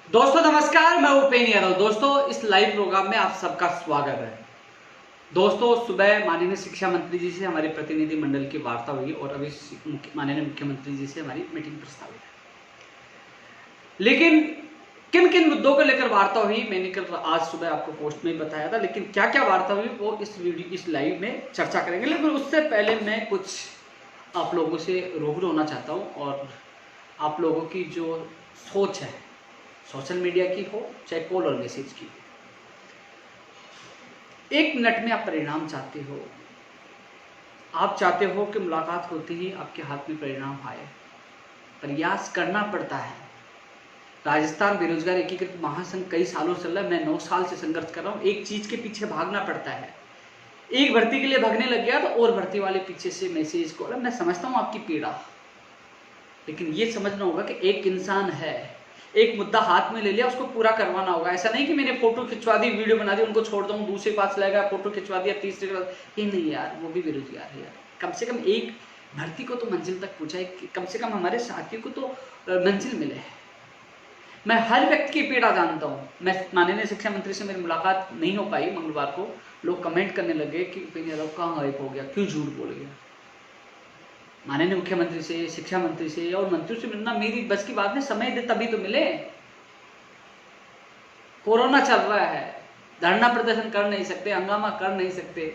दोस्तों नमस्कार, मैं उपेन्द्र यादव। दोस्तों इस लाइव प्रोग्राम में आप सबका स्वागत है। दोस्तों सुबह माननीय शिक्षा मंत्री जी से हमारे प्रतिनिधि मंडल की वार्ता हुई और अभी माननीय मुख्यमंत्री जी से हमारी मीटिंग प्रस्तावित है। लेकिन किन किन मुद्दों को लेकर वार्ता हुई मैंने कल आज सुबह आपको पोस्ट में बताया था, लेकिन क्या क्या वार्ता हुई वो इस लाइव में चर्चा करेंगे। लेकिन उससे पहले मैं कुछ आप लोगों से रूबरू होना चाहता हूँ और आप लोगों की जो सोच है, सोशल मीडिया की हो चाहे कॉल और मैसेज की, एक मिनट में आप परिणाम चाहते हो। आप चाहते हो कि मुलाकात होते ही आपके हाथ में परिणाम आए। प्रयास करना पड़ता है। राजस्थान बेरोजगार एकीकृत महासंघ कई सालों से चल रहा है। मैं 9 साल से संघर्ष कर रहा हूँ। एक चीज के पीछे भागना पड़ता है। एक भर्ती के लिए भागने लग गया तो और भर्ती वाले पीछे से मैसेज कॉल। मैं समझता हूँ आपकी पीड़ा, लेकिन ये समझना होगा कि एक इंसान है, एक मुद्दा हाथ में ले लिया, उसको पूरा करवाना होगा। ऐसा नहीं कि मैंने फोटो खिंचवा दी, वीडियो बना दी, उनको छोड़ दूँ, दूसरे के पास लगा फोटो खिंचवा दिया, तीसरे के पास ही नहीं। यार वो भी बेरोजगार है यार। कम से कम एक भर्ती को तो मंजिल तक पहुंचाए, कम से कम हमारे साथियों को तो मंजिल मिले। मैं हर व्यक्ति की पीड़ा जानता हूँ। मैं माननीय शिक्षा मंत्री से मेरी मुलाकात नहीं हो पाई मंगलवार को। लोग कमेंट करने लगे कि उपेन्द्र यादव कहाँ गायब हो गया, क्यों झूठ बोल गया। माननीय मुख्यमंत्री से, शिक्षा मंत्री से और मंत्रियों से मिलना मेरी बस की बात नहीं। समय दे तभी तो मिले। कोरोना चल रहा है, धरना प्रदर्शन कर नहीं सकते, हंगामा कर नहीं सकते।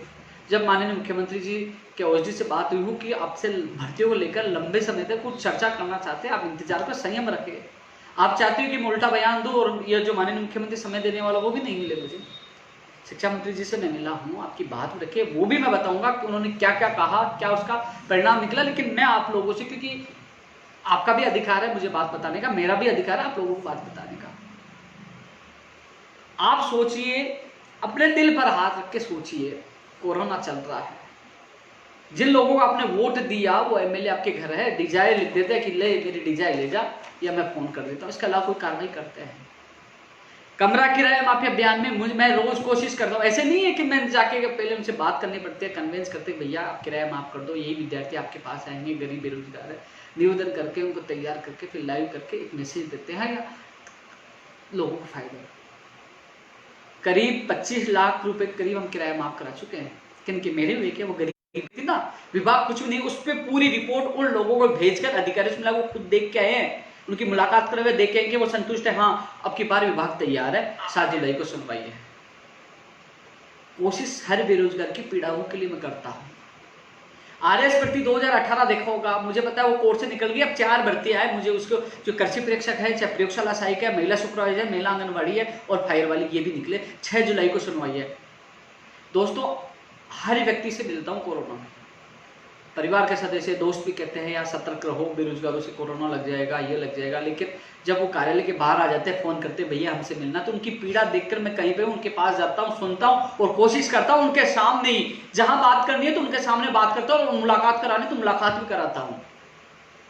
जब माननीय मुख्यमंत्री जी के ओएसडी से बात हुई हो कि आपसे भर्तियों को लेकर लंबे समय तक कुछ चर्चा करना चाहते हैं, आप इंतजार पर संयम रखें। आप चाहते हो कि मैं उल्टा बयान दूं और यह जो माननीय मुख्यमंत्री समय देने वाला वो भी नहीं मिले मुझे। शिक्षा मंत्री जी से मैं मिला हूँ, आपकी बात रखिए, वो भी मैं बताऊंगा कि उन्होंने क्या क्या कहा, क्या उसका परिणाम निकला। लेकिन मैं आप लोगों से, क्योंकि आपका भी अधिकार है मुझे बात बताने का, मेरा भी अधिकार है आप लोगों को बात बताने का। आप सोचिए, अपने दिल पर हाथ रख के सोचिए। कोरोना चल रहा है, जिन लोगों को आपने वोट दिया वो एमएलए आपके घर है, डिजाइन लिख देते हैं कि ले मेरी डिजाइन ले जा, या मैं फोन कर देता हूं। इसके अलावा कोई कार्रवाई करते हैं? कमरा किराया माफी अभियान में मैं रोज कोशिश करता हूँ। ऐसे नहीं है कि मैं जाके पहले उनसे बात करनी पड़ती है, कन्विंस करते भैया आप किराया माफ कर दो, यही विद्यार्थी आपके पास आएंगे, गरीब बेरोजगार है, निवेदन करके उनको तैयार करके फिर लाइव करके एक मैसेज देते हैं या लोगों को फायदा। करीब 25 लाख रुपए करीब हम किराया माफ करा चुके हैं। किनके? मेरे हुए के, वो गरीब थी ना, विभाग कुछ नहीं, उस पर पूरी रिपोर्ट उन लोगों को भेजकर अधिकारी से मिला, वो खुद देख के आए हैं, उनकी मुलाकात करे हुए देखे कि वो संतुष्ट है। हाँ अब की बार विभाग तैयार है, 7 जुलाई को सुनवाई है। कोशिश हर बेरोजगार की पीड़ाओं के लिए मैं करता हूँ। आरएस भर्ती 2018 देखा होगा, मुझे पता है वो कोर्स से निकल गई। अब 4 भर्ती आए मुझे, उसको जो कृषि प्रेक्षक है, चाहे प्रयोगशाला सहायक है, महिला सुपरवाइजर, महिला आंगनबाड़ी है और फायर वाली, ये भी निकले। 6 जुलाई को सुनवाई है। दोस्तों हर व्यक्ति से मिलता हूँ कोरोना में, परिवार के सदस्य दोस्त भी कहते हैं यार सतर्क रहो, बेरोजगारों से कोरोना लग जाएगा, ये लग जाएगा। लेकिन जब वो कार्यालय के बाहर आ जाते हैं, फोन करते हैं भैया हमसे मिलना, तो उनकी पीड़ा देखकर मैं कहीं पे उनके पास जाता हूँ, सुनता हूँ और कोशिश करता हूँ उनके सामने ही, जहां बात करनी है तो उनके सामने बात करता हूँ और मुलाकात करानी तो मुलाकात भी कराता हूँ।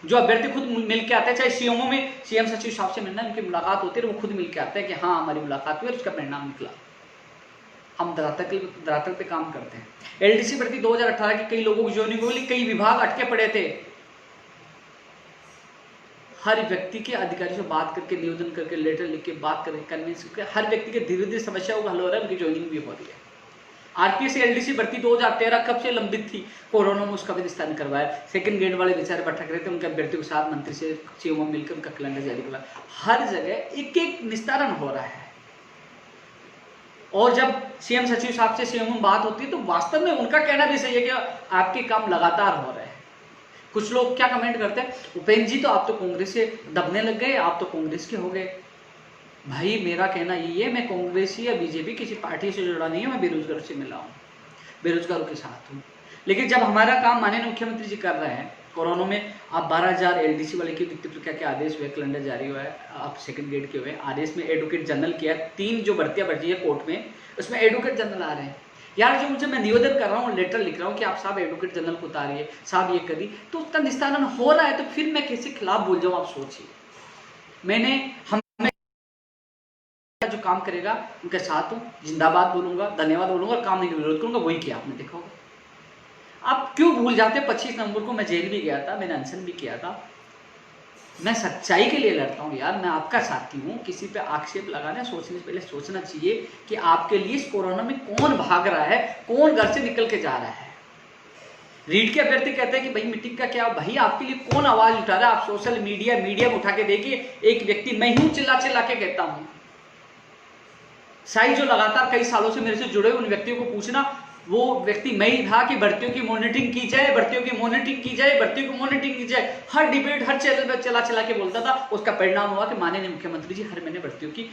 जो अभ्यर्थी खुद मिल के आते हैं, चाहे सीएमओ में सीएम सचिव साहब से मिलना, उनकी मुलाकात होती है, वो खुद मिल के आते हैं कि हाँ हमारी मुलाकात हुई और उसका परिणाम निकला। हम धरातल पे काम करते हैं। एलडीसी भर्ती 2018 की कई लोगों की ज्वाइनिंग हुई, कई विभाग अटके पड़े थे। हर व्यक्ति के अधिकारी से बात करके, निवेदन करके, लेटर लिख के, बात करके, कन्विंस करके, हर व्यक्ति के धीरे धीरे समस्या को हल हो रहा है, उनकी ज्वाइनिंग भी हो रही है। आरपीएस एलडीसी भर्ती 2013 कब से लंबित थी, कोरोना में उसका भी निस्तारण करवाया। सेकंड ग्रेड वाले बेचारे भटक रहे थे, उनके अभ्यर्थियों के साथ मंत्री से सीएमओ मिलकर उनका कैलेंडर जारी करवाया। हर जगह एक एक निस्तारण हो रहा है। और जब सीएम सचिव साहब से सीएमओ में बात होती है तो वास्तव में उनका कहना भी सही है कि आपके काम लगातार हो रहे हैं। कुछ लोग क्या कमेंट करते हैं, उपेन्द्र जी तो आप तो कांग्रेस से दबने लग गए, आप तो कांग्रेस के हो गए। भाई मेरा कहना यही है, मैं कांग्रेस या बीजेपी किसी पार्टी से जुड़ा नहीं हूं, मैं बेरोजगारों से मिला हूं, बेरोजगारों के साथ हूं। लेकिन जब हमारा काम माननीय मुख्यमंत्री जी कर रहे हैं, कोरोना में आप 12,000 एलडीसी वाले की नियुक्ति प्रक्रिया के आदेश हुए, कैलेंडर जारी हुआ है, आप सेकंड ग्रेड के हुए, आदेश में एडवोकेट जनरल किया, 3 जो भर्तियां बची है कोर्ट में, उसमें एडवोकेट जनरल आ रहे हैं। यार जो मुझे मैं निवेदन कर रहा हूँ, लेटर लिख रहा हूँ कि आप साहब एडवोकेट जनरल को उतारिए, साहब ये करिए, तो उसका निस्तारण हो रहा है, तो फिर मैं किसी खिलाफ बोल जाऊँ? आप सोचिए। मैंने हम जो काम करेगा उनके साथ हूँ, जिंदाबाद बोलूंगा, धन्यवाद बोलूंगा, काम नहीं विरोध करूंगा, वही किया आपने देखा होगा। आप क्यों भूल जाते? 25 नवंबर को मैं जेल भी गया था, मैंने अनशन भी किया था। मैं सच्चाई के लिए लड़ता हूँ यार, मैं आपका साथी हूँ। किसी पे आक्षेप लगाने सोचने से पहले सोचना चाहिए कि आपके लिए इस कोरोना में कौन भाग रहा है, कौन घर से निकल के जा रहा है। रीड के अभ्यर्थी कहते हैं कि भाई मीटिंग का क्या, भाई आपके लिए कौन आवाज उठा रहा है। आप सोशल मीडिया में उठा के देखिए, एक व्यक्ति मैं हूं चिल्ला चिल्ला के कहता हूं। साई जो लगातार कई सालों से मेरे से जुड़े उन व्यक्तियों को पूछना, वो व्यक्ति मैं ही था कि भर्तियों की मॉनिटरिंग की जाए, भर्तियों की मॉनिटरिंग की जाए, भर्तियों की मॉनिटरिंग की जाए। हर डिबेट हर चैनल पर चला चला के बोलता था। उसका परिणाम हुआ कि माननीय मुख्यमंत्री जी हर महीने भर्तियों की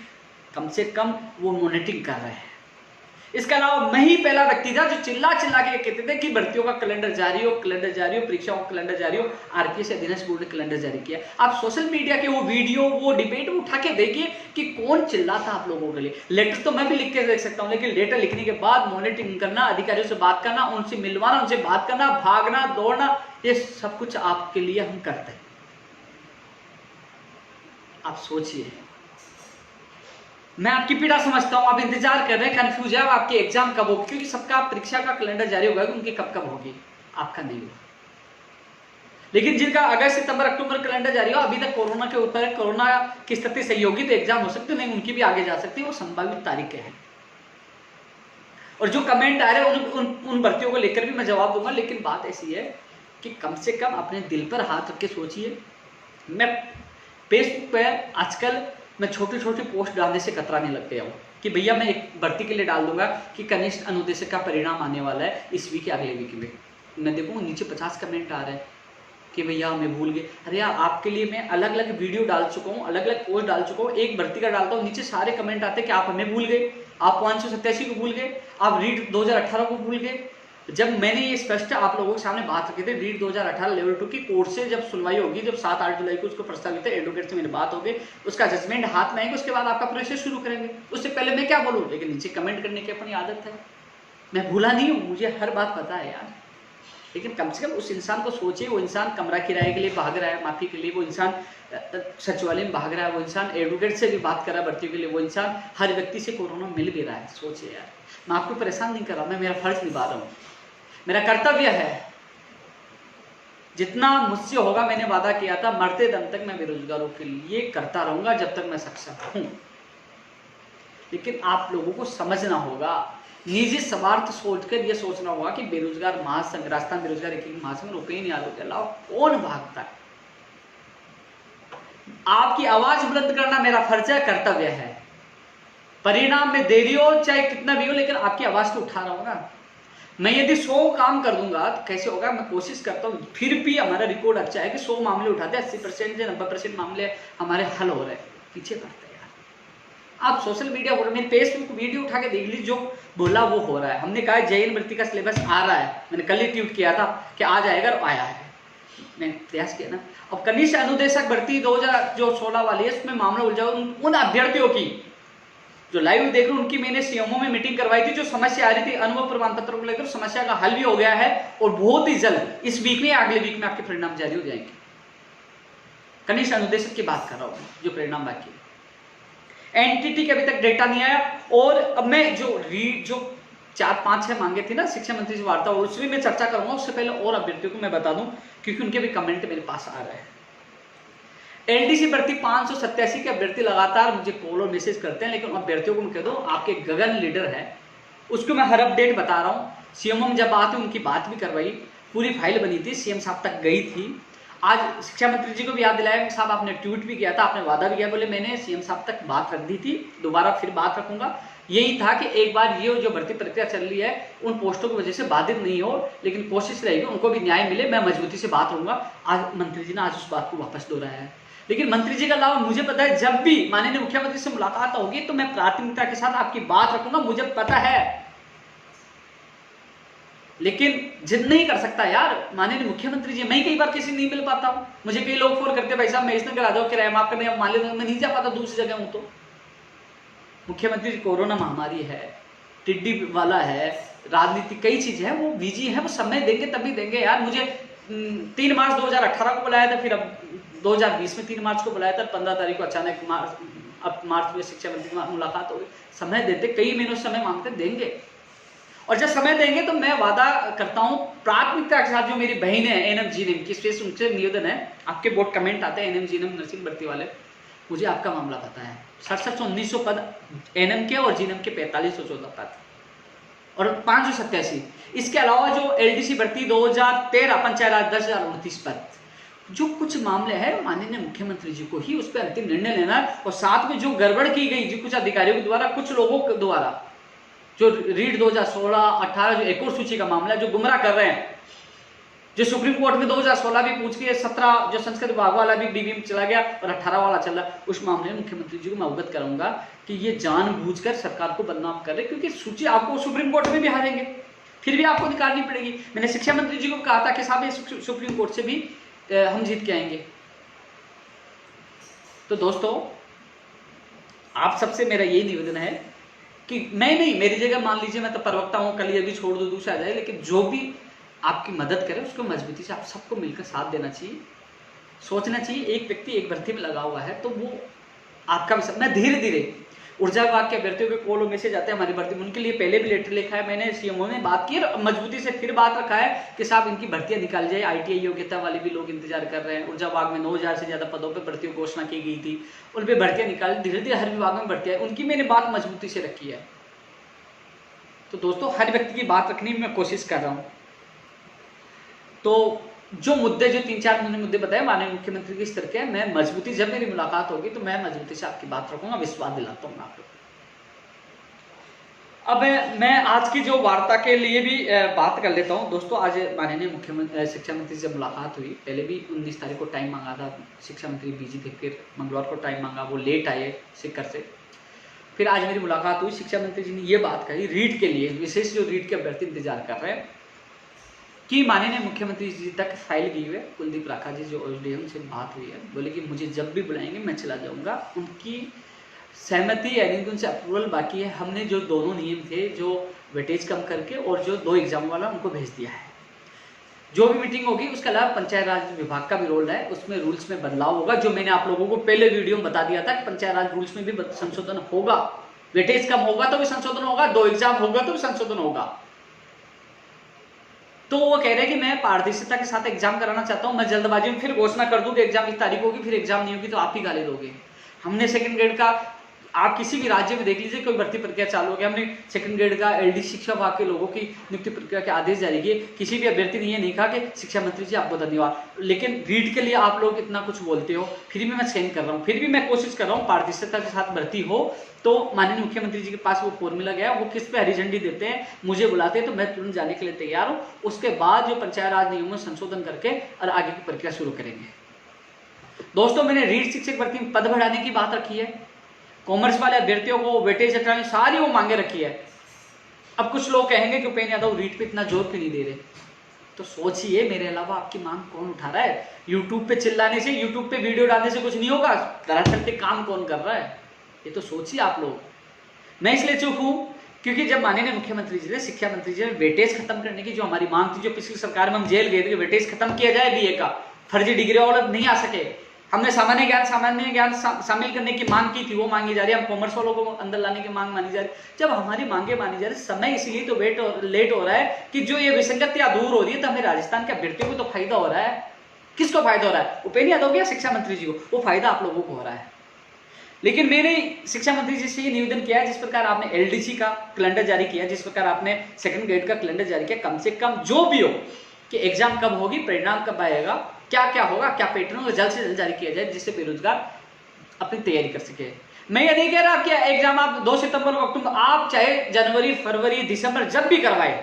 कम से कम वो मॉनिटरिंग कर रहे हैं। इसके अलावा मैं ही पहला व्यक्ति था जो चिल्ला चिल्ला के कहते थे कि भर्तियों का कैलेंडर जारी हो, कैलेंडर जारी हो, परीक्षाओं का कैलेंडर जारी हो। आरपीएस अधीनस्थ बोर्ड ने कैलेंडर जारी किया। आप सोशल मीडिया के वो वीडियो वो डिबेट उठा के देखिए कि कौन चिल्लाता आप लोगों के लिए। लेटर तो मैं भी लिख के देख सकता हूँ, लेकिन लेटर लिखने के बाद मॉनिटरिंग करना, अधिकारियों से बात करना, उनसे मिलवाना, उनसे बात करना, भागना दौड़ना, ये सब कुछ आपके लिए हम करते हैं। आप सोचिए, मैं आपकी पीड़ा समझता हूं। आप इंतजार कर रहे हैं, कंफ्यूज है आपकी एग्जाम कब होगी, क्योंकि सबका परीक्षा का कैलेंडर जारी होगा कि उनकी कब कब होगी, आपका नहीं होगा। लेकिन जिनका अगस्त सितंबर अक्टूबर कैलेंडर जारी हो, अभी तक कोरोना के ऊपर, कोरोना की स्थिति सही होगी तो एग्जाम हो सकती है, नहीं उनकी भी आगे जा सकती है, वो संभावित तारीखें हैं। और जो कमेंट आ रहे हैं उन भर्तियों को लेकर भी मैं जवाब दूंगा। लेकिन बात ऐसी है कि कम से कम अपने दिल पर हाथ रख के सोचिए। मैं फेसबुक पर आजकल मैं छोटे छोटे पोस्ट डालने से कतराने लग गया हूँ कि भैया मैं एक भर्ती के लिए डाल दूंगा कि कनिष्ठ अनुदेशक का परिणाम आने वाला है इस वीक या अगले वीक में। मैं देखूँ नीचे 50 कमेंट आ रहे हैं कि भैया हमें भूल गए। अरे यार, आपके लिए मैं अलग अलग वीडियो डाल चुका हूँ, अलग अलग पोस्ट डाल चुका हूँ। एक भर्ती का डालता हूँ, नीचे सारे कमेंट आते हैं कि आप हमें भूल गए, आप 587 को भूल गए, आप रीड 2018 को भूल गए। जब मैंने ये स्पष्ट आप लोगों के सामने बात रखी थी, रीड 2018 लेवल 2 की कोर्ट से जब सुनवाई होगी, जब 7-8 जुलाई को उसको प्रस्तावित है, एडवोकेट से मेरी बात होगी, उसका जजमेंट हाथ में आएगा, उसके बाद आपका प्रोसेस शुरू करेंगे। उससे पहले मैं क्या बोलूँ, लेकिन नीचे कमेंट करने की अपनी आदत है। मैं भूला नहीं हूँ, मुझे हर बात पता है यार। लेकिन कम से कम उस इंसान को सोचिए, वो इंसान कमरा किराए के लिए भाग रहा है, माफी के लिए, वो इंसान सचिवालय में भाग रहा है, वो इंसान एडवोकेट से भी बात कर रहा है भर्तियों के लिए, वो इंसान हर व्यक्ति से कोरोना मिल भी रहा है। सोचिए यार, मैं आपको परेशान नहीं कर रहा, मैं मेरा फर्ज निभा रहा हूँ, मेरा कर्तव्य है। जितना मुझसे होगा, मैंने वादा किया था मरते दम तक मैं बेरोजगारों के लिए करता रहूंगा जब तक मैं सक्षम हूं। लेकिन आप लोगों को समझना होगा, निजी स्वार्थ सोचकर यह सोचना होगा कि बेरोजगार महासंघ, राजस्थान बेरोजगार एकीकरण महासंघ, रुपये यादव के अलावा कौन भागता है। आपकी आवाज बुलंद करना मेरा फर्ज है, कर्तव्य है। परिणाम में देरी हो चाहे कितना भी हो, लेकिन आपकी आवाज तो उठा रहा हूं ना। मैं यदि 100 काम कर दूंगा तो कैसे होगा, मैं कोशिश करता हूँ, फिर भी हमारा रिकॉर्ड अच्छा है कि 100 मामले उठाते हैं, 80% से 90% मामले हमारे हल हो रहे हैं, पीछे पड़ते हैं यार। आप सोशल मीडिया पर मेरे फेसबुक वीडियो उठा के देख लीजिए, जो बोला वो हो रहा है। हमने कहा जैन भर्ती का सिलेबस आ रहा है, मैंने कल ही ट्वीट किया था कि आ जाएगा, और आया है, मैंने प्रयास किया ना। अब कनिष्ठ अनुदेशक भर्ती 2016 वाली है, उसमें मामला उलझा उन अभ्यर्थियों की जो लाइव देख रहे, उनकी मैंने सीएमओ में मीटिंग करवाई थी। जो समस्या आ रही थी अनुभव प्रमाण पत्र को लेकर, समस्या का हल भी हो गया है, और बहुत ही जल्द इस वीक में या अगले वीक में आपके परिणाम जारी हो जाएंगे। कनिष्ठ अनुदेशक की बात कर रहा हूं, जो परिणाम बाकी है। एनटीटी के अभी तक डेटा नहीं आया। और अब मैं जो 4-5-6 मांगे थी ना शिक्षा मंत्री से वार्ता, उसमें मैं चर्चा करूंगा। उससे पहले और अभ्यर्थियों को मैं बता दूं, क्योंकि उनके भी कमेंट मेरे पास आ रहे हैं। एलडीसी भर्ती 587 के अभ्यर्थी लगातार मुझे कॉल और मैसेज करते हैं, लेकिन अभ्यर्थियों को मैं कह दूं, आपके गगन लीडर है, उसको मैं हर अपडेट बता रहा हूं। सीएमओ में जब बात हुई, उनकी बात भी करवाई, पूरी फाइल बनी थी, सीएम साहब तक गई थी। आज शिक्षा मंत्री जी को भी याद दिलाया साहब, आपने ट्वीट भी किया था, आपने वादा भी किया, बोले मैंने सीएम साहब तक बात रख दी थी, दोबारा फिर बात रखूंगा। यही था कि एक बार ये जो भर्ती प्रक्रिया चल रही है उन पोस्टों की वजह से बाधित नहीं हो, लेकिन कोशिश रहेगी उनको भी न्याय मिले, मैं मजबूती से बात रहूंगा। आज मंत्री जी ने आज उस बात को वापस दोहराया है। लेकिन मंत्री जी का अलावा मुझे पता है, जब भी माननीय मुख्यमंत्री से मुलाकात होगी तो मैं प्राथमिकता के साथ आपकी बात रखूंगा, मुझे पता है। लेकिन जिद नहीं कर सकता यार माननीय मुख्यमंत्री जी, मैं कई बार किसी नहीं मिल पाता हूं। मुझे कई लोग फोन करते, भाई साहब मैं इसनगर आ जाओ, किराया माफ करने, अब मान लो मैं नहीं जा पाता, दूसरी जगह हूं। तो मुख्यमंत्री जी, कोरोना महामारी है, टिड्डी वाला है, राजनीति कई चीजें हैं, वो बिजी है, वो समय देंगे तभी देंगे यार। मुझे 3 मार्च 2018 को बुलाया था, फिर अब 2020 में 3 मार्च को बुलाया था, 15 तारीख को अचानक अब मार्च में शिक्षा मंत्री की मुलाकात हो गई। समय देते, कई महीनों समय मांगते, देंगे। और जब समय देंगे तो मैं वादा करता हूं प्राथमिकता के साथ जो मेरी बहन है एनएम जीएनएम की, स्पेस उनसे निवेदन है, आपके बोर्ड कमेंट आते हैं एनएम जीएनएम नर्सिंग भर्ती वाले, मुझे आपका मामला पता है। 671900 पद एनएम के और जीएनएम के 4514 पद और 587। इसके अलावा जो एलडीसी भर्ती 2013 पंचायत राज 10,029 पद। जो कुछ मामले हैं माननीय मुख्यमंत्री जी को ही उस पर अंतिम निर्णय लेना है। और साथ में जो गड़बड़ की गई जो कुछ अधिकारियों के द्वारा, कुछ लोगों के द्वारा, जो रीड 2016-18 जो एक और सूची का मामला है, जो गुमराह कर रहे हैं, जो सुप्रीम कोर्ट में 2016 भी पूछ के 17 जो संस्कृत विभाग वाला भी बीबी में चला गया और 18 वाला चल रहा, उस मामले में मुख्यमंत्री जी को मैं अवगत करूंगा कि ये जानबूझकर सरकार को बदनाम कर रहे, क्योंकि सूची आपको सुप्रीम कोर्ट में भी हारेंगे, फिर भी आपको निकालनी पड़ेगी। मैंने शिक्षा मंत्री जी को कहा था कि साहब ये सुप्रीम कोर्ट से भी हम जीत के आएंगे। तो दोस्तों आप सबसे मेरा यही निवेदन है कि मैं नहीं, मेरी जगह मान लीजिए मैं तो प्रवक्ता हूं, कल ये भी छोड़ दो दूसरा आ जाए, लेकिन जो भी आपकी मदद करे उसको मजबूती से आप सबको मिलकर साथ देना चाहिए। सोचना चाहिए एक व्यक्ति एक भर्ती में लगा हुआ है तो वो आपका भी सब। मैं धीरे धीरे ऊर्जा विभाग के अभ्यर्थियों के कॉल मैसेज आते हैं हमारी भर्ती में, उनके लिए पहले भी लेटर लिखा है मैंने, सीएमओ ने बात की और मजबूती से फिर बात रखा है कि साहब इनकी भर्तियां निकाल जाए। आईटीआई योग्यता वाले भी लोग इंतजार कर रहे हैं। ऊर्जा विभाग में 9000 से ज्यादा पदों पर भर्तियों की घोषणा की गई थी, उन पर भर्तियां निकाल, धीरे धीरे हर विभाग में भर्तियां, उनकी मैंने बात मजबूती से रखी है। तो दोस्तों हर व्यक्ति की बात रखने में मैं कोशिश कर रहा हूँ। तो जो मुद्दे, जो 3-4 मैंने मुद्दे बताए माननीय मुख्यमंत्री के स्तर के, मैं मजबूती, जब मेरी मुलाकात होगी तो मैं मजबूती से आपकी बात रखूंगा, विश्वास दिलाता हूँ आप लोग। अब मैं आज की जो वार्ता के लिए भी बात कर लेता हूँ। दोस्तों आज माननीय मुख्यमंत्री शिक्षा मंत्री से मुलाकात हुई, पहले भी 19 तारीख को टाइम मांगा था, शिक्षा मंत्री बिजी थे, फिर मंगलवार को टाइम मांगा, वो लेट आए सिक्कर से, फिर आज मेरी मुलाकात हुई। शिक्षा मंत्री जी ने ये बात कही रीट के लिए, विशेष जो रीट के अभ्यर्थी इंतजार कर रहे हैं, कि माननीय मुख्यमंत्री जी तक फाइल गई हुई है। कुलदीप राठा जी जो OSDM से बात हुई है, बोले कि मुझे जब भी बुलाएंगे मैं चला जाऊंगा। उनकी सहमति यानी कि उनसे अप्रूवल बाकी है। हमने जो दोनों नियम थे, जो वेटेज कम करके और जो 2 एग्जाम वाला, उनको भेज दिया है। जो भी मीटिंग होगी उसके अलावा पंचायत राज विभाग का भी रोल है, उसमें रूल्स में बदलाव होगा, जो मैंने आप लोगों को पहले वीडियो में बता दिया था कि पंचायत राज रूल्स में भी संशोधन होगा। वेटेज कम होगा तो भी संशोधन होगा, 2 एग्जाम होगा तो भी संशोधन होगा। तो वो कह रहे हैं कि मैं पारदर्शिता के साथ एग्जाम कराना चाहता हूं, मैं जल्दबाजी में फिर घोषणा कर दूं कि एग्जाम इस तारीख होगी, फिर एग्जाम नहीं होगी तो आप ही गाली दोगे। हमने सेकंड ग्रेड का, आप किसी भी राज्य में देख लीजिए, कोई भर्ती प्रक्रिया चालू हो गया, हमने सेकंड ग्रेड का एलडी शिक्षा विभाग के लोगों की नियुक्ति प्रक्रिया के आदेश जारी किए। किसी भी अभ्यर्थी ने ये नहीं कहा कि शिक्षा मंत्री जी आपको धन्यवाद, लेकिन रीट के लिए आप लोग इतना कुछ बोलते हो, फिर भी मैं सहन कर रहा हूँ, फिर भी मैं कोशिश कर रहा हूँ पारदर्शिता के साथ भर्ती हो। तो माननीय मुख्यमंत्री जी के पास वो फॉर्मूला गया, वो किस पे हरी झंडी देते हैं, मुझे बुलाते हैं तो मैं तुरंत जाने के लिए तैयार हूँ। उसके बाद जो पंचायत राज नियमों में संशोधन करके और आगे की प्रक्रिया शुरू करेंगे। दोस्तों मैंने रीट शिक्षक भर्ती में पद बढ़ाने की बात रखी है, कॉमर्स वाले अभ्यर्थियों को वेटेज हटाने, सारी वो मांगे रखी है। अब कुछ लोग कहेंगे कि उपेंद्र यादव रीट पे इतना जोर क्यों नहीं दे रहे, तो सोचिए मेरे अलावा आपकी मांग कौन उठा रहा है। यूट्यूब पे चिल्लाने से, यूट्यूब पे वीडियो डालने से कुछ नहीं होगा, दरअसल पे काम कौन कर रहा है, ये तो सोचिए आप लोग। मैं इसलिए चुप हूं क्योंकि जब माननीय मुख्यमंत्री जी ने, शिक्षा मंत्री जी ने वेटेज खत्म करने की जो हमारी मांग थी, जो पिछली सरकार में हम जेल गए थे, वेटेज खत्म किया जाए बीए का, फर्जी डिग्री वाले नहीं आ सके, हमने सामान्य ज्ञान शामिल करने की मांग की थी, वो मांगी जा रही है। हम कॉमर्स वालों को अंदर लाने की मांग मानी जा रही है। जब हमारी मांगे मानी जा रही है, समय इसलिए तो लेट हो रहा है कि जो ये विसंगतियां दूर हो रही है, तो हमें राजस्थान के अभ्यर्थियों को तो फायदा हो रहा है। किसको फायदा हो रहा है? उपेंद्र यादव या शिक्षा मंत्री जी को? वो फायदा आप लोगों को हो रहा है। लेकिन मैंने शिक्षा मंत्री जी से ये निवेदन किया है, जिस प्रकार आपने एलडीसी का कैलेंडर जारी किया, जिस प्रकार आपने सेकंड ग्रेड का कैलेंडर जारी किया, कम से कम जो भी हो कि एग्जाम कब होगी, परिणाम कब आएगा, क्या क्या होगा, क्या पैटर्न होगा, जल्द से जल्द जारी किया जाए, जिससे बेरोजगार अपनी तैयारी कर सके। मैं ये नहीं कह रहा कि एग्जाम आप 2 सितंबर को, अक्टूबर, आप चाहे जनवरी, फरवरी, दिसंबर जब भी करवाए,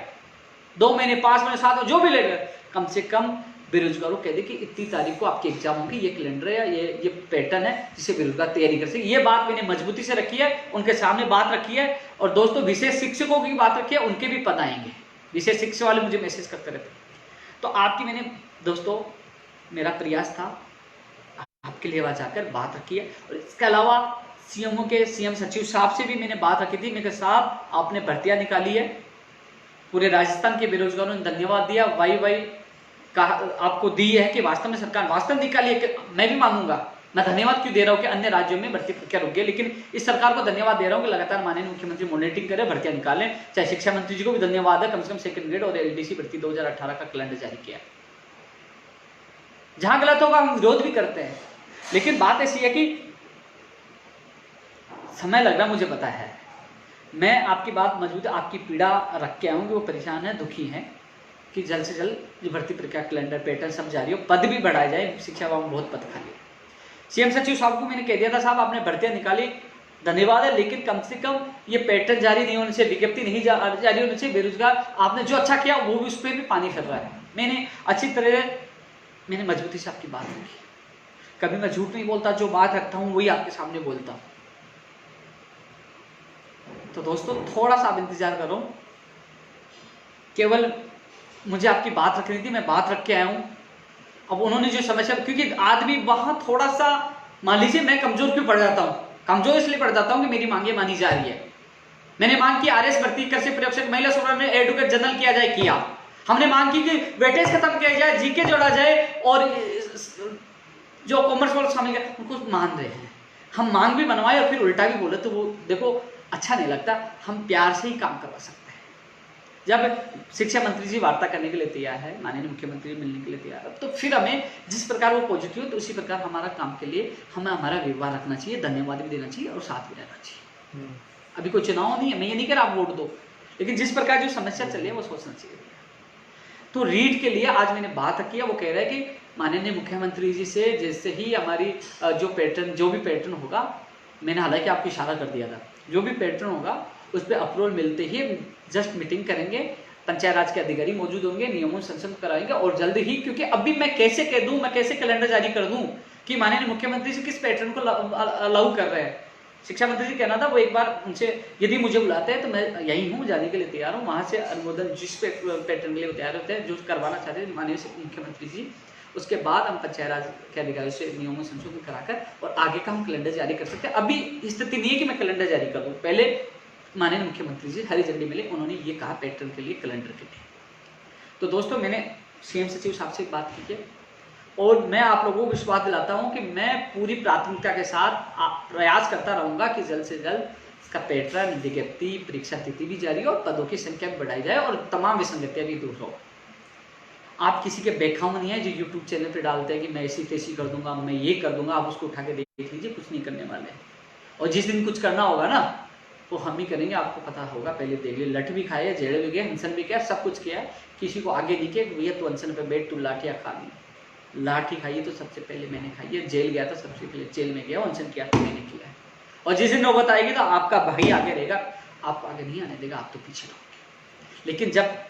2 महीने, 5 महीने, 7 महीने, जो भी लेकर, कम से कम बेरोजगारों कह दे कि इतनी तारीख को आपके एग्जाम होंगे, ये कैलेंडर है, ये पैटर्न है, जिससे बेरोजगार तैयारी कर सके। ये बात मैंने मजबूती से रखी है, उनके सामने बात रखी है। और दोस्तों विशेष शिक्षकों की बात रखी है, उनके भी पद आएंगे, विशेष शिक्षक वाले मुझे मैसेज करते रहते। तो आपकी मैंने दोस्तों, मेरा प्रयास था आपके लिए आवाज आकर बात रखी है। और इसके अलावा सीएमओ के, सीएम सचिव साहब से भी मैंने बात रखी थी। मैंने कहा साहब आपने भर्तियां निकाली है, पूरे राजस्थान के बेरोजगारों ने धन्यवाद दिया, वाई वाई आपको दी है कि वास्तव में सरकार वास्तव निकाली है। मैं भी मांगूंगा मैं धन्यवाद क्यों दे रहा हूँ कि अन्य राज्यों में भर्ती प्रक्रिया रुक गई, लेकिन इस सरकार को धन्यवाद दे रहा हूँ कि लगातार माननीय मुख्यमंत्री मॉनिटरिंग करें, भर्तियां निकालें। चाहे शिक्षा मंत्री जी को भी धन्यवाद है, कम से कम सेकंड ग्रेड और एलडीसी भर्ती 2018 का कैलेंडर जारी किया। जहां गलत होगा हम विरोध भी करते हैं, लेकिन बात ऐसी है कि समय लग रहा, मुझे पता है। मैं आपकी बात मजबूत, आपकी पीड़ा रख के आऊँगी, वो परेशान है, दुखी है कि जल्द से जल्द भर्ती प्रक्रिया कैलेंडर पैटर्न सब जारी हो, पद भी बढ़ाए जाए। शिक्षा विभाग में बहुत पद खाली है। सीएम सचिव साहब को मैंने कह दिया था, साहब आपने भर्तियां निकाली, धन्यवाद है, लेकिन कम से कम ये पैटर्न जारी नहीं होने से, विज्ञप्ति नहीं जारी होने से बेरोजगार आपने जो अच्छा किया वो भी उस पर भी पानी फिर रहा है। मैंने अच्छी तरह मैंने मजबूती से आपकी बात रखी, कभी मैं झूठ नहीं बोलता, जो बात रखता हूँ वही आपके सामने बोलता हूँ। तो दोस्तों थोड़ा सा आप इंतजार करो, केवल मुझे आपकी बात रखनी थी, मैं बात रख के आया हूँ। अब उन्होंने जो समस्या, क्योंकि आदमी वहां थोड़ा सा, मान लीजिए मैं कमजोर क्यों पड़ जाता हूँ, कमजोर इसलिए पड़ जाता हूँ कि मेरी मांगे मानी जा रही है। मैंने मांग की आरएस भर्ती, कृषि प्रयोगशाला, महिला सुरक्षा में एडवोकेट जनरल किया जाए, किया। हमने मांग की कि वेटेज खत्म किया जाए, जीके जोड़ा जाए, और जो कॉमर्स वाले शामिल किया, उनको मान रहे हैं। हम मांग भी बनवाए और फिर उल्टा भी बोले, तो वो देखो अच्छा नहीं लगता। हम प्यार से ही काम करवा सकते हैं। जब शिक्षा मंत्री जी वार्ता करने के लिए तैयार है, माननीय मुख्यमंत्री मिलने के लिए तैयार है, तो फिर हमें जिस प्रकार वो पॉजिटिव है, तो उसी प्रकार हमारा काम के लिए हमें हमारा व्यवहार रखना चाहिए, धन्यवाद भी देना चाहिए और साथ भी रहना चाहिए। अभी कोई चुनाव नहीं है, मैं ये नहीं कह रहा आप वोट दो, लेकिन जिस प्रकार जो समस्या चल रही है वो सोचना चाहिए। तो रीट के लिए आज मैंने बात की है, वो कह रहा है कि माननीय मुख्यमंत्री जी से जैसे ही हमारी जो भी पैटर्न होगा, मैंने हालांकि आपको इशारा कर दिया था, जो भी पैटर्न होगा उस पर अप्रूवल मिलते ही जस्ट मीटिंग करेंगे, पंचायत राज के अधिकारी मौजूद होंगे, नियमों संशोधन कराएंगे और जल्द ही, क्योंकि अभी मैं कैसे कह दूं, मैं कैसे कैलेंडर जारी कर दूं कि माननीय मुख्यमंत्री जी किस पैटर्न को अलाउ कर रहे हैं। शिक्षा मंत्री जी कहना था, वो एक बार उनसे, यदि मुझे बुलाते हैं तो मैं यही हूँ, जाने के लिए तैयार हूँ, वहां से अनुमोदन जिस पैटर्न के लिए तैयार होते हैं, जो करवाना चाहते हैं माननीय मुख्यमंत्री जी, उसके बाद हम पंचायत राज के अधिकारियों से नियमों संशोधन कराकर और आगे का हम कैलेंडर जारी कर सकते हैं। अभी स्थिति नहीं है कि मैं कैलेंडर जारी कर दूं, पहले माननीय मुख्यमंत्री जी हरी झंडी मिले, उन्होंने ये कहा पैटर्न के लिए, कैलेंडर के लिए। तो दोस्तों मैंने सीएम सचिव साहब से बात की है और मैं आप लोगों को विश्वास दिलाता हूं कि मैं पूरी प्राथमिकता के साथ प्रयास करता रहूंगा कि जल्द से जल्द इसका पैटर्न, विज्ञप्ति, परीक्षा तिथि भी जारी हो, पदों की संख्या भी बढ़ाई जाए और तमाम विसंगतियां भी दूर हो। आप किसी के बेखाम नहीं है जो यूट्यूब चैनल पे डालते हैं कि मैं ऐसी तैसी कर दूंगा, मैं ये कर दूंगा, आप उसको उठा के देख लीजिए, कुछ नहीं करने वाले हैं। और जिस दिन कुछ करना होगा ना, वो हम ही करेंगे, आपको पता होगा, पहले देख लिए। लठ भी खाए, जेड़ भी गए, अनशन भी किया, सब कुछ किया, किसी को आगे नहीं किया भैया तू अनशन पे बैठ, तू लाठियाँ खा ली। लाठी खाई तो सबसे पहले मैंने खाई है, जेल गया तो सबसे पहले जेल में गया, अनशन किया तो मैंने किया है। और जिस दिन नौबत आएगी तो आपका भाई आगे रहेगा, आपको आगे नहीं आने देगा, आप तो पीछे रहोगे। लेकिन जब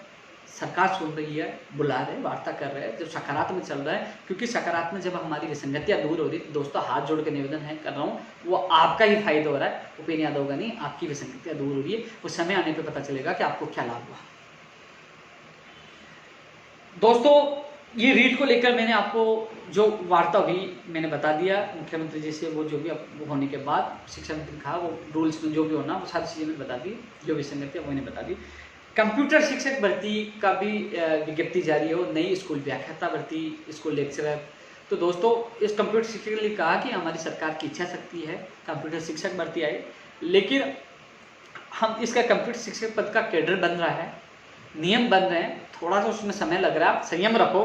सरकार सुन रही है, बुला रहे, वार्ता कर रहे हैं, जब सकारात्मक चल रहा है, क्योंकि सकारात्मक जब हमारी विसंगतियां दूर हो रही, तो दोस्तों हाथ जोड़ के निवेदन है कर रहा हूँ, वो आपका ही फायदा हो रहा है, उपेन्द्र यादव का नहीं, आपकी विसंगतियां दूर हो रही है। उस समय आने पे पता चलेगा कि आपको क्या लाभ हुआ। दोस्तों ये रीट को लेकर मैंने आपको जो वार्ता हुई मैंने बता दिया मुख्यमंत्री जी से, वो जो भी होने के बाद शिक्षा मंत्री ने कहा वो रूल्स में जो भी होना वो सारी चीज़ें मैंने बता दी, जो विसंगतियां वो मैंने बता दी। कंप्यूटर शिक्षक भर्ती का भी विज्ञप्ति जारी हो, नई स्कूल व्याख्याता भर्ती, स्कूल लेक्चरर। तो दोस्तों इस कंप्यूटर शिक्षक के लिए कहा कि हमारी सरकार की इच्छा शक्ति है कंप्यूटर शिक्षक भर्ती आई, लेकिन हम इसका कंप्यूटर शिक्षक पद का कैडर बन रहा है, नियम बन रहे हैं, थोड़ा सा उसमें समय लग रहा है, संयम रखो,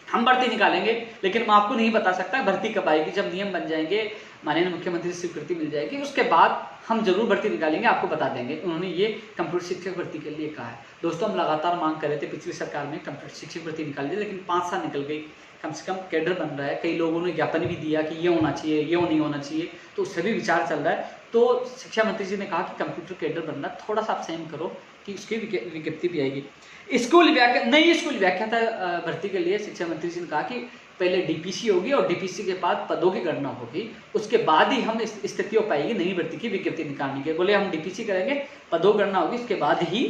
हम भर्ती निकालेंगे, लेकिन मैं आपको नहीं बता सकता भर्ती कब आएगी। जब नियम बन जाएंगे, माननीय मुख्यमंत्री से स्वीकृति मिल जाएगी, उसके बाद हम जरूर भर्ती निकालेंगे, आपको बता देंगे। उन्होंने ये कंप्यूटर शिक्षक भर्ती के लिए कहा है। दोस्तों हम लगातार मांग कर रहे थे, पिछली सरकार में कंप्यूटर शिक्षक भर्ती निकाल दी, लेकिन 5 साल निकल गई, कम से कम कैडर बन रहा है, कई लोगों ने ज्ञापन भी दिया कि ये होना चाहिए, ये नहीं होना चाहिए, तो उससे भी विचार चल रहा है। तो शिक्षा मंत्री जी ने कहा कि कंप्यूटर कैडर बनना, थोड़ा सा आप सहन करो कि उसकी विज्ञप्ति भी आएगी। नई स्कूल व्याख्याता भर्ती के लिए शिक्षा मंत्री जी ने कहा कि पहले डीपीसी होगी और डीपीसी के बाद पदों की गणना होगी, उसके बाद ही हम स्थिति हो पाएगी नई भर्ती की विज्ञप्ति निकालने के। बोले हम डीपीसी करेंगे, पदों गणना होगी, उसके बाद ही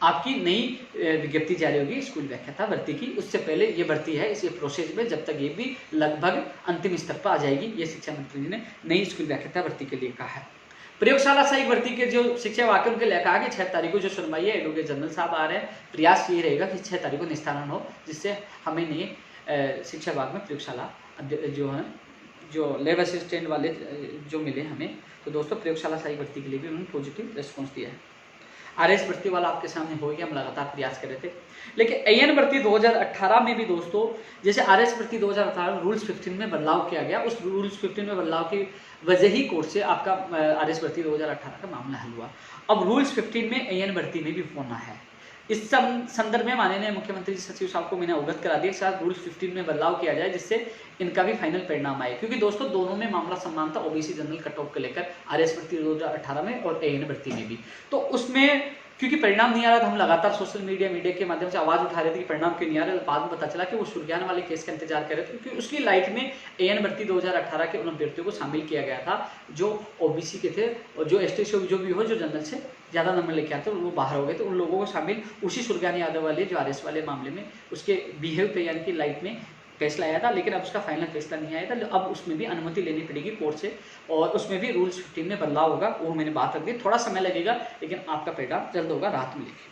आपकी नई विज्ञप्ति जारी होगी स्कूल व्याख्याता भर्ती की। उससे पहले ये भर्ती है, इस प्रोसेस में जब तक ये भी लगभग अंतिम स्तर पर आ जाएगी। ये शिक्षा मंत्री जी ने नई स्कूल व्याख्याता भर्ती के लिए कहा है। प्रयोगशाला सहायक भर्ती के जो शिक्षा वाक्य उनके लिए कहा कि 6 तारीख को जो सुनवाई है, एडवोकेट जनरल साहब आ रहे हैं, प्रयास ये रहेगा कि 6 तारीख को निस्तारण हो, जिससे हमें नहीं शिक्षा विभाग में प्रयोगशाला जो है जो लैब असिस्टेंट वाले जो मिले हमें, तो दोस्तों प्रयोगशाला सहायक भर्ती के लिए भी उन्होंने पॉजिटिव रिस्पॉन्स दिया है। आरएस भर्ती वाला आपके सामने हो गया, हम लगातार प्रयास कर रहे थे। लेकिन एएन भर्ती 2018 में भी दोस्तों, जैसे आरएस भर्ती 2018 में रूल्स 15 में बदलाव किया गया, उस रूल्स 15 में बदलाव की वजह ही कोर्ट से आपका आरएस भर्ती 2018 का मामला हल हुआ। अब रूल्स 15 में एएन भर्ती में भी होना है। इस संदर्भ में माननीय मुख्यमंत्री सचिव साहब को मैंने अवगत करा दिया, शायद रूल्स 15 में बदलाव किया जाए जिससे इनका भी फाइनल परिणाम आए, क्योंकि दोस्तों दोनों में मामला समान था, ओबीसी जनरल कट ऑफ को लेकर आरएस भर्ती 2018 में और एएन भर्ती में भी। तो उसमें क्योंकि परिणाम नहीं आ रहा था, हम लगातार सोशल मीडिया के माध्यम से आवाज उठा रहे थे कि परिणाम क्यों नहीं आ रहा। बाद में पता चला कि वो सुरग्यान वाले केस का इंतजार कर रहे थे, क्योंकि उसकी लाइट में एएन भर्ती 2018 के उन अभ्यर्थियों को शामिल किया गया था जो ओबीसी के थे और जो एसटी से जो भी हो, जो जनरल से ज़्यादा नंबर लेके आते वो बाहर हो गए, तो उन लोगों को शामिल उसी सुरग्यान यादव वाले जो आरएस वाले मामले में उसके बिहेव पे यानी कि लाइट में फैसला आया था। लेकिन अब उसका फाइनल फैसला नहीं आया था, अब उसमें भी अनुमति लेनी पड़ेगी कोर्ट से और उसमें भी रूल्स 15 में बदलाव होगा। वो मैंने बात रख दी, थोड़ा समय लगेगा लेकिन आपका परिणाम जल्द होगा, राहत मिलेगी।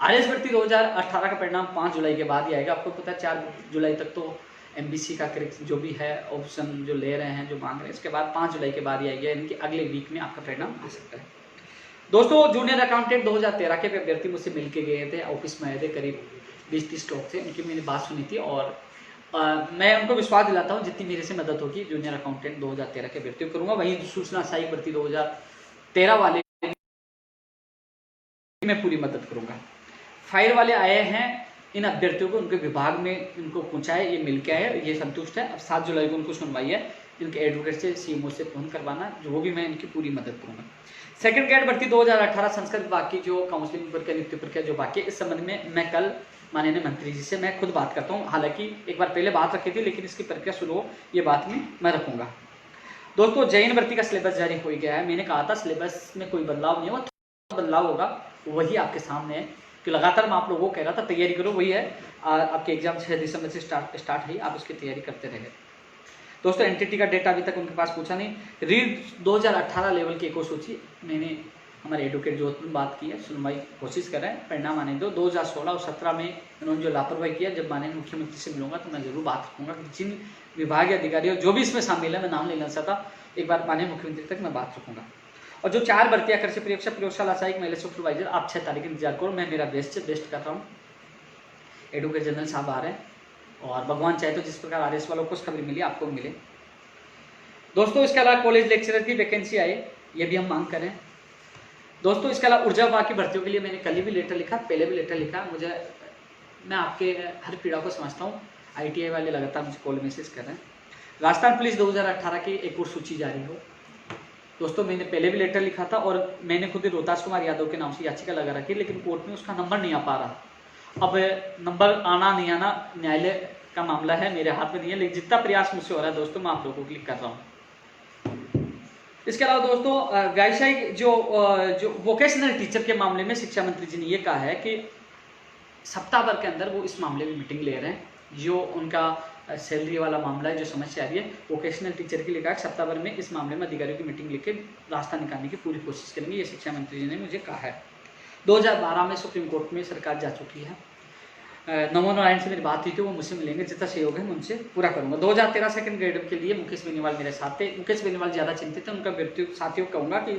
आरएस भर्ती 2018 का परिणाम 5 जुलाई के बाद ही आएगा। आपको पता है 4 जुलाई तक तो एमबीसी का जो भी है ऑप्शन जो ले रहे हैं, जो मांग रहे हैं, इसके बाद 5 जुलाई के बाद ही आएगा, यानी कि अगले वीक में आपका परिणाम आ सकता है। दोस्तों जूनियर अकाउंटेंट 2013 के अभ्यर्थी मुझसे मिल के गए थे, ऑफिस में आए थे, करीब 20-30 लोग थे, उनकी मैंने बात सुनी थी और मैं उनको विश्वास दिलाता हूँ जितनी मेरे से मदद होगी जूनियर अकाउंटेंट 2013 के अभ्यर्थियों करूँगा। वहीं सूचना सहायक भर्ती 2013 वाले मैं पूरी मदद करूँगा। फायर वाले आए हैं, इन अभ्यर्थियों को उनके विभाग में इनको पहुँचाए, ये मिल के आए, ये संतुष्ट है। अब 7 जुलाई को उनको सुनवाई है, इनके एडवोकेट से सीएमओ से फोन करवाना, जो भी मैं इनकी पूरी मदद करूँगा। सेकंड ग्रेड भर्ती 2018 संस्कृत विभाग की जो काउंसलिंग प्रक्रिया, नियुक्ति प्रक्रिया जो बाकी है, इस संबंध में मैं कल माननीय मंत्री जी से मैं खुद बात करता हूँ। हालांकि एक बार पहले बात रखी थी, लेकिन इसकी प्रक्रिया शुरू हो ये बात में मैं रखूँगा। दोस्तों जैन भर्ती का सिलेबस जारी हो गया है। मैंने कहा था सिलेबस में कोई बदलाव नहीं हुआ, थोड़ा बदलाव होगा, वही आपके सामने है कि लगातार मैं आप लोगों को कह रहा था तैयारी करो, वही है। आपके एग्जाम 6 दिसंबर से स्टार्ट है, आप उसकी तैयारी करते रहे। दोस्तों एनटीटी का डेटा अभी तक उनके पास पूछा नहीं। रीड 2018 लेवल की एक और सूची मैंने हमारे एडवोकेट जोधपुर बात की है, सुनवाई कोशिश कर रहे हैं, परिणाम आने दो। 2016 और 17 में उन्होंने जो लापरवाही किया, जब माननीय मुख्यमंत्री से मिलूंगा तो मैं जरूर बात रखूंगा कि जिन विभागीय अधिकारी जो भी इसमें शामिल है, मैं नाम लेना चाहता, एक बार माननीय मुख्यमंत्री तक मैं बात रखूंगा। और जो 4 भर्तियां कृषि परीक्षा, प्रयोगशाला सहायक, महिला सुपरवाइजर, आप 6 तारीख इंतजार करो, मैं मेरा बेस्ट कर रहा हूँ। एडवोकेट जनरल साहब आ रहे हैं और भगवान चाहे तो जिस प्रकार आरएस वालों को खबर मिली आपको मिले। दोस्तों इसके अलावा कॉलेज लेक्चरर की वैकेंसी आई, ये भी हम मांग करें। दोस्तों इसके अलावा ऊर्जा विभाग की भर्तियों के लिए मैंने कल ही भी लेटर लिखा, पहले भी लेटर लिखा। मैं आपके हर पीड़ा को समझता हूँ। आईटीआई वाले लगातार मुझे कॉल मैसेज कर रहे हैं। राजस्थान पुलिस 2018 की एक और सूची जारी हो। दोस्तों मैंने पहले भी लेटर लिखा था और मैंने खुद ही रोहतास कुमार यादव के नाम से याचिका लगा रखी, लेकिन कोर्ट में उसका नंबर नहीं आ पा रहा। अब नंबर आना नहीं आना न्यायालय का मामला है, मेरे हाथ में नहीं है, लेकिन जितना प्रयास मुझसे हो रहा है दोस्तों मैं आप लोगों को क्लिक कर रहा हूँ। इसके अलावा दोस्तों व्यावसायिक जो वोकेशनल टीचर के मामले में शिक्षा मंत्री जी ने ये कहा है कि सप्ताह भर के अंदर वो इस मामले में मीटिंग ले रहे हैं। जो उनका सैलरी वाला मामला है, जो समस्या आ रही है वोकेशनल टीचर के लिए, कहा सप्ताह भर में इस मामले में अधिकारियों की मीटिंग लेके रास्ता निकालने की पूरी कोशिश करेंगे, ये शिक्षा मंत्री जी ने मुझे कहा है। 2012 में सुप्रीम कोर्ट में सरकार जा चुकी है। नमो नारायण से मेरी बात हुई थी, वो मुझसे मिलेंगे, जितना सहयोग है मैं उनसे पूरा करूंगा। 2013 सेकंड ग्रेड के लिए मुकेश बेनीवाल मेरे साथ थे। मुकेश बेनीवाल ज़्यादा चिंतित है, उनका व्यक्ति साथियों को कहूँगा कि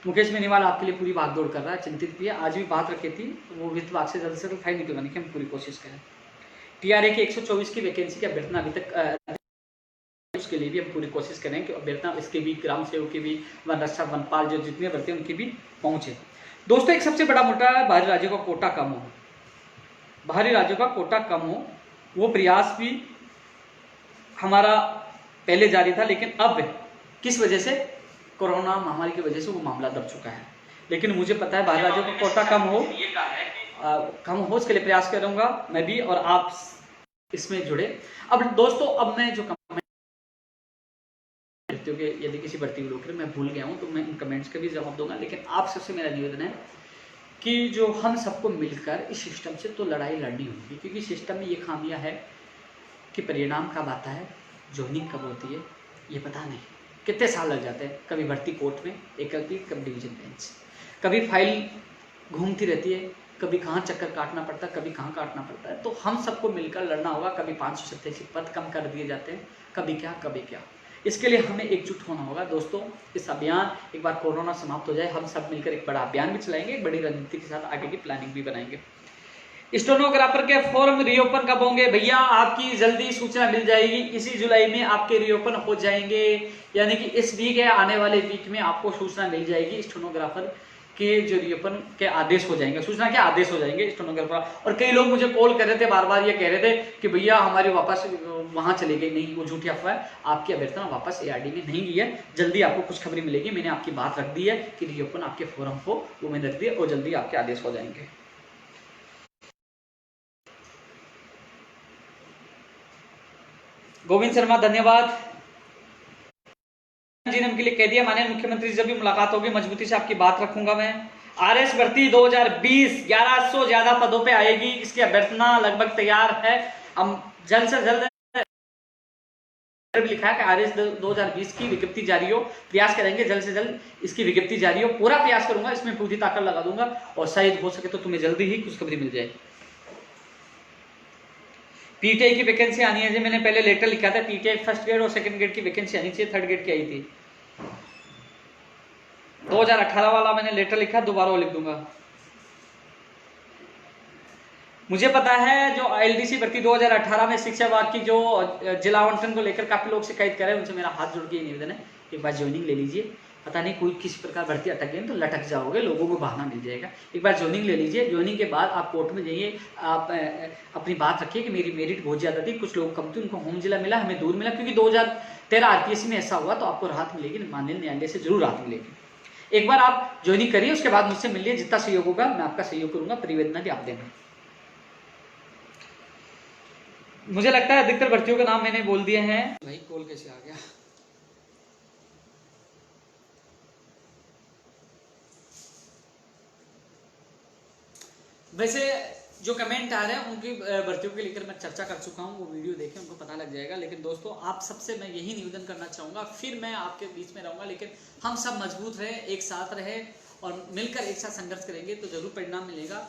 मुकेश बेनीवाल आपके लिए पूरी भागदौड़ कर रहा है, चिंतित भी है। आज भी बात रखी थी, वो वित्त विभाग से जल्द से जल्द फाइल निकलवाने की हम पूरी कोशिश करें। टीआरए की 124 की वैकेंसी की अभ्यर्थना अभी तक, उसके लिए भी हम पूरी कोशिश करें कि अभ्यर्थना इसके भी, ग्राम सेवक की भी, वन रक्षा वनपाल जो जितने भर्ती हैं उनकी भी पहुँचे। दोस्तों एक सबसे बड़ा मुद्दा है बाहरी राज्यों का कोटा कम हो। बाहरी राज्यों का कोटा कम हो, वो प्रयास भी हमारा पहले जारी था, लेकिन अब किस वजह से, कोरोना महामारी की वजह से वो मामला दब चुका है। लेकिन मुझे पता है बाहरी राज्यों का कोटा कम हो, इसके लिए प्रयास करूंगा मैं भी, और आप इसमें जुड़े। अब दोस्तों अब मैं जो कमेंट, यदि किसी भर्ती को लेकर मैं भूल गया हूं तो मैं उन कमेंट्स का भी जवाब दूंगा, लेकिन आप सबसे मेरा निवेदन है कि जो हम सबको मिलकर इस सिस्टम से तो लड़ाई लड़नी होगी, क्योंकि सिस्टम में ये खामियां है कि परिणाम कब आता है, जॉइनिंग कब होती है, ये पता नहीं, कितने साल लग जाते हैं। कभी भर्ती कोर्ट में एकल की, कभी डिवीजन बेंच, कभी फाइल घूमती रहती है, कभी कहाँ चक्कर काटना पड़ता है, कभी कहाँ काटना पड़ता है। तो हम सबको मिलकर लड़ना होगा। कभी 587 पद कम कर दिए जाते हैं, कभी क्या कभी क्या। इसके लिए हमें एकजुट होना होगा दोस्तों। इस अभियान, एक बार कोरोना समाप्त हो जाए, हम सब मिलकर एक बड़ा अभियान भी चलाएंगे, एक बड़ी रणनीति के साथ आगे की प्लानिंग भी बनाएंगे। स्टेनोग्राफर के फॉर्म रीओपन कब होंगे भैया? आपकी जल्दी सूचना मिल जाएगी। इसी जुलाई में आपके रीओपन हो जाएंगे, यानी कि इस वीक या आने वाले वीक में आपको सूचना मिल जाएगी। स्टेनोग्राफर के जो रीओपन के आदेश हो जाएंगे, सूचना के आदेश हो जाएंगे स्टेनोग्राफर। और कई लोग मुझे कॉल कर रहे थे, बार बार ये कह रहे थे कि भैया हमारी वापस वहां चले गई। नहीं, वो झूठी अफवाह है। आपकी अभ्यर्थना वापस एआरडी में नहीं गई है। जल्दी आपको कुछ खबरें मिलेगी। मैंने आपकी बात रख दी है कि रीओपन आपके फॉर्म को वो मैंने रख दिया और जल्दी आपके आदेश हो जाएंगे। गोविंद शर्मा धन्यवाद। जीनम के लिए कह दिया माननीय मुख्यमंत्री से जब भी मुलाकात होगी मजबूती से आपकी बात रखूंगा मैं। आरएस भर्ती 2020 1100 ज्यादा पदों पे आएगी। इसकी अभ्यर्थना लगभग तैयार है। हम जल्द से जल्द लिखा है कि आरएस 2020 की विज्ञप्ति जारी हो। प्रयास करेंगे जल्द से जल्द इसकी विज्ञप्ति जारी हो। पूरा प्रयास करूंगा, इसमें पूरी ताकत लगा दूंगा और शायद हो सके तो तुम्हें जल्दी ही खुशखबरी मिल जाए। पीटीआई की वैकेंसी आनी है जी। मैंने पहले लेटर लिखा था, पीटीआई फर्स्ट ग्रेड और सेकंड ग्रेड की वैकेंसी आनी चाहिए। थर्ड ग्रेड की आई थी 2018 वाला मैंने लेटर लिखा, दोबारा लिख दूंगा। मुझे पता है जो एलडीसी भर्ती 2018 में शिक्षा विभाग की जो जिला आवंटन को लेकर काफी लोग शिकायत कर रहे हैं, उनसे मेरा हाथ जोड़ के निवेदन है, एक बार ज्वाइनिंग ले लीजिए। पता नहीं कोई किसी प्रकार भर्ती अटक गई तो लटक जाओगे, लोगों को बहाना मिल जाएगा। एक बार ज्वाइनिंग ले लीजिए। ज्वाइनिंग के बाद आप कोर्ट में जाइए, आप अपनी बात रखिए कि मेरी मेरिट बहुत ज्यादा थी, कुछ लोग कम थे, उनको होम जिला मिला, हमें दूर मिला। क्योंकि 2013 आरपीएससी में ऐसा हुआ, तो आपको राहत मिलेगी, माननीय न्यायालय से जरूर राहत मिलेगी। एक बार आप ज्वाइनिंग करिए, उसके बाद मुझसे मिलिए। जितना सहयोग होगा मैं आपका सहयोग करूंगा, परिवेदना भी आप देना। मुझे लगता है अधिकतर भर्तियों के नाम मैंने बोल दिए हैं। भाई कॉल कैसे आ गया? वैसे जो कमेंट आ रहे हैं उनकी भर्तियों के लेकर मैं चर्चा कर चुका हूं, वो वीडियो देखें, उनको पता लग जाएगा। लेकिन दोस्तों आप सबसे मैं यही निवेदन करना चाहूंगा, फिर मैं आपके बीच में रहूंगा, लेकिन हम सब मजबूत रहे, एक साथ रहे और मिलकर एक साथ संघर्ष करेंगे तो जरूर परिणाम मिलेगा।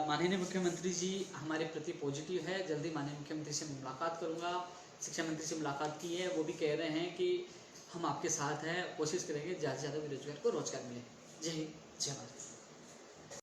माननीय मुख्यमंत्री जी हमारे प्रति पॉजिटिव है। जल्दी माननीय मुख्यमंत्री से मुलाकात करूंगा। शिक्षा मंत्री से मुलाकात की है, वो भी कह रहे हैं कि हम आपके साथ हैं, कोशिश करेंगे ज़्यादा से ज़्यादा बेरोजगार को रोजगार मिले। जय हिंद, जय भारत।